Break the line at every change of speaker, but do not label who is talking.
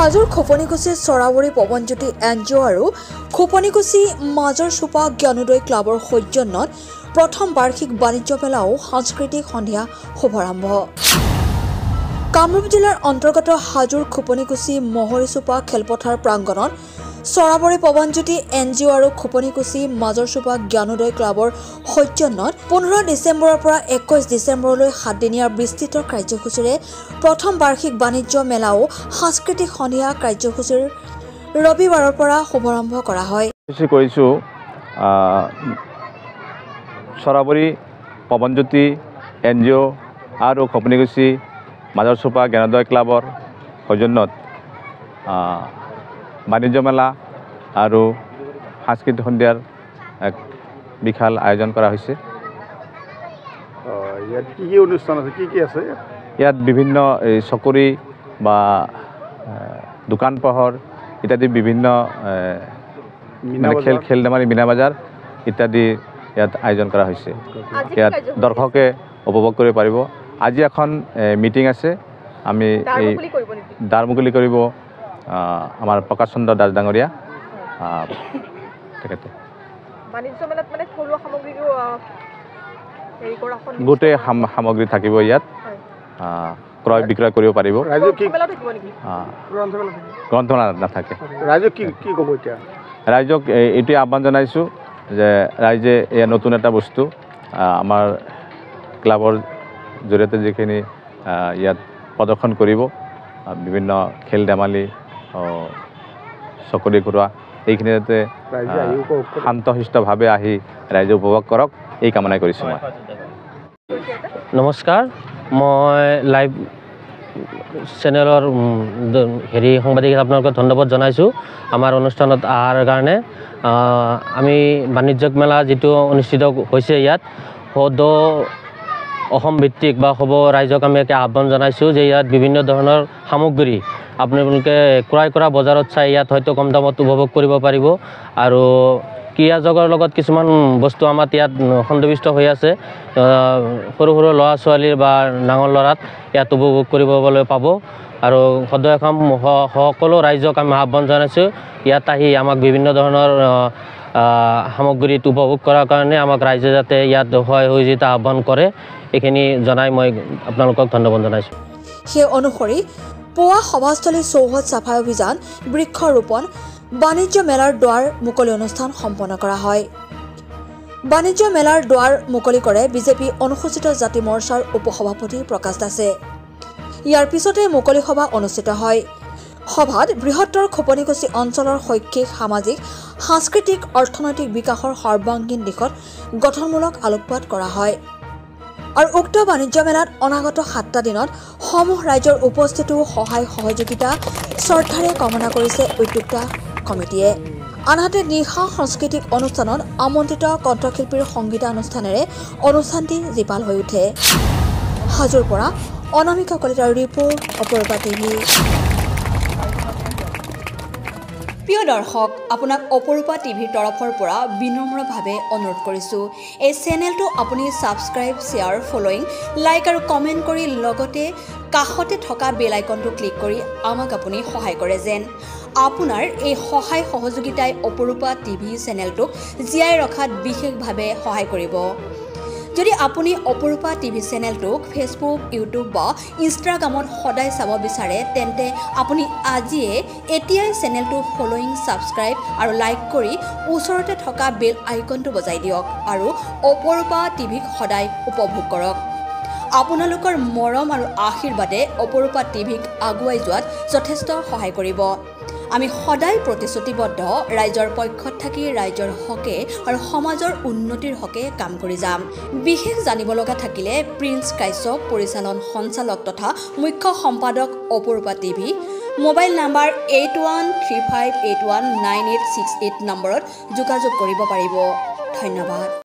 হাজোৰ খোপনিকুছি চৰাবৰী Pawanjyoti NGO আৰু খোপনিকুছি মাজৰ চোপা জ্ঞানোদয় ক্লাবৰ সৌজন্যত প্ৰথম বাৰ্ষিক বাণিজ্য মেলাও সাংস্কৃতিক সন্ধিয়া শুভাৰম্ভ। কামৰূপ জিলাৰ অন্তৰ্গত হাজোৰ খোপনিকুছি মহৰীচোপা খেলপথাৰ প্ৰাংগণত চৰাবৰী পৱনজ্যোতি এনজিঅ আৰু খোপনিকুছি মাজৰ চোপা জ্ঞানোদয় ক্লাবৰ সৌজন্যত 15 ডিচেম্বৰৰ পৰা 21 ডিচেম্বৰলৈ 7 দিনীয়া বিস্তৃত কাৰ্যসূচীৰে প্ৰথম বাৰ্ষিক বাণিজ্য মেলাও সাংস্কৃতিক সন্ধিয়া কাৰ্যসূচীৰ ৰবিবাৰৰ পৰা শুভাৰম্ভ কৰা হয়।
চৰাবৰী পৱনজ্যোতি এনজিঅ আৰু খোপনিকুছি মাজৰ চোপা জ্ঞানোদয় ক্লাবৰ সৌজন্যত বাণিজ্য মেলা আৰু সাংস্কৃতিক সন্ধিয়াৰ এক বিশাল আয়োজন কৰা হৈছে।
ইয়াত কি কি অনুষ্ঠান আছে, কি কি আছে?
ইয়াত বিভিন্ন চকৰি বা দোকান পোহৰ ইত্যাদি বিভিন্ন খেল ধেমালি মীনা বজাৰ ইত্যাদি ইয়াত আয়োজন কৰা হৈছে। ইয়াত দৰ্শকে উপভোগ কৰিব পাৰিব। আজি এখন মিটিং আছে, আমি এই দ্বাৰ মুকলি কৰিব আমাৰ প্ৰকাশ চন্দ্ৰ দাস ডাঙৰীয়া তেখেতে। গোটেই সামগ্ৰী থাকিব ইয়াত, ক্ৰয় বিক্ৰয় কৰিব পাৰিব। গ্ৰন্থমেলা নাথাকে।
ৰাইজক কি ক'ব এতিয়া?
ৰাইজক এইটোৱে আহ্বান জনাইছোঁ যে ৰাইজে এয়া নতুন এটা বস্তু আমাৰ ক্লাবৰ জৰিয়তে যিখিনি ইয়াত প্ৰদৰ্শন কৰিব, বিভিন্ন খেল ধেমালি চকৰি ঘূৰোৱা এইখিনি যাতে শান্তশিষ্টভাৱে আহি ৰাইজে উপভোগ কৰক এই কামনাই কৰিছোঁ মই।
নমস্কাৰ, মই লাইভ চেনেলৰ সাংবাদিক আপোনালোকক ধন্যবাদ জনাইছোঁ আমাৰ অনুষ্ঠানত অহাৰ কাৰণে। আমি বাণিজ্যিক মেলা যিটো অনুষ্ঠিত হৈছে ইয়াত সদৌ অসম ভিত্তিক বা সব ৰাইজক আমি আহ্বান জনাইছোঁ যে ইয়াত বিভিন্ন ধৰণৰ সামগ্ৰী আপোনালোকে ক্ৰয় কৰা বজাৰত চাই ইয়াত হয়তো কম দামত উপভোগ কৰিব পাৰিব। আৰু ক্ৰীড়া জগতৰ লগত কিছুমান বস্তু আমাৰ ইয়াত সন্নিৱিষ্ট হৈ আছে। সৰু সৰু ল'ৰা ছোৱালীৰ বা ডাঙৰ ল'ৰাত ইয়াত উপভোগ কৰিবলৈ পাব। আৰু সদৌ অসম সকলো ৰাইজক আমি আহ্বান জনাইছোঁ ইয়াত আহি আমাক বিভিন্ন ধৰণৰ সামগ্ৰীত উপভোগ কৰাৰ কাৰণে আমাক ৰাইজে যাতে ইয়াত সহযোগিতা আহ্বান কৰে এইখিনি জনাই মই আপোনালোকক ধন্যবাদ জনাইছোঁ।
সেই অনুসৰি পুৱা সভাস্থলী চৌহদ চাফাই অভিযান, বৃক্ষৰোপণ, বাণিজ্য মেলাৰ দুৱাৰ মুকলি অনুষ্ঠান সম্পন্ন কৰা হয়। বাণিজ্য মেলাৰ দুৱাৰ মুকলি কৰে বিজেপি অনুসূচিত জাতি মৰ্চাৰ উপসভাপতি প্ৰকাশ দাসে। ইয়াৰ পিছতে মুকলি সভা অনুষ্ঠিত হয়। সভাত বৃহত্তৰ খোপনিকুছি অঞ্চলৰ শৈক্ষিক, সামাজিক, সাংস্কৃতিক, অৰ্থনৈতিক বিকাশৰ সৰ্বাংগীন দিশত গঠনমূলক আলোকপাত কৰা হয়। আৰু উক্ত বাণিজ্য মেলাত অনাগত 7টা দিনত সমূহ ৰাইজৰ উপস্থিতিও সহায় সহযোগিতা শ্ৰদ্ধাৰে কামনা কৰিছে উদ্যোক্তা কমিটিয়ে। আনহাতে নিশা সাংস্কৃতিক অনুষ্ঠানত আমন্ত্ৰিত কণ্ঠশিল্পীৰ সংগীতানুষ্ঠানেৰে অনুষ্ঠানটি জীপাল হৈ উঠে। হাজোৰ পৰা অনামিকা কলিতাৰ ৰিপৰ্ট, অপৰূপা টিভি। প্ৰিয় দৰ্শক, আপোনাক অপৰূপা টিভিৰ তৰফৰ পৰা বিনম্ৰভাৱে অনুৰোধ কৰিছোঁ, এই চেনেলটো আপুনি ছাবস্ক্ৰাইব, শ্বেয়াৰ, ফলোইং, লাইক আৰু কমেণ্ট কৰি লগতে কাষতে থকা বেল আইকনটো ক্লিক কৰি আমাক আপুনি সহায় কৰে যেন। আপোনাৰ এই সহায় সহযোগিতাই অপৰূপা টিভি চেনেলটোক জীয়াই ৰখাত বিশেষভাৱে সহায় কৰিব। যদি আপুনি অপৰূপা টিভি চেনেলটোক ফেচবুক, ইউটিউব বা ইনষ্টাগ্ৰামত সদায় চাব বিচাৰে তেন্তে আপুনি এতিয়াই চেনেলটো ফলোইং, ছাবস্ক্ৰাইব আৰু লাইক কৰি ওচৰতে থকা বেল আইকনটো বজাই দিয়ক আৰু অপৰূপা টিভিক সদায় উপভোগ কৰক। আপোনালোকৰ মৰম আৰু আশীৰ্বাদে অপৰূপা টিভিক আগুৱাই যোৱাত যথেষ্ট সহায় কৰিব। আমি সদায় প্ৰতিশ্ৰুতিবদ্ধ ৰাইজৰ পক্ষত থাকি ৰাইজৰ হকে আৰু সমাজৰ উন্নতিৰ হকে কাম কৰি যাম। বিশেষ জানিব লগা থাকিলে প্ৰিন্স কাশ্যপ, পৰিচালন সঞ্চালক তথা মুখ্য সম্পাদক অপৰূপা টিভি, মোবাইল নাম্বাৰ 8135819868 নম্বৰত যোগাযোগ কৰিব পাৰিব। ধন্যবাদ।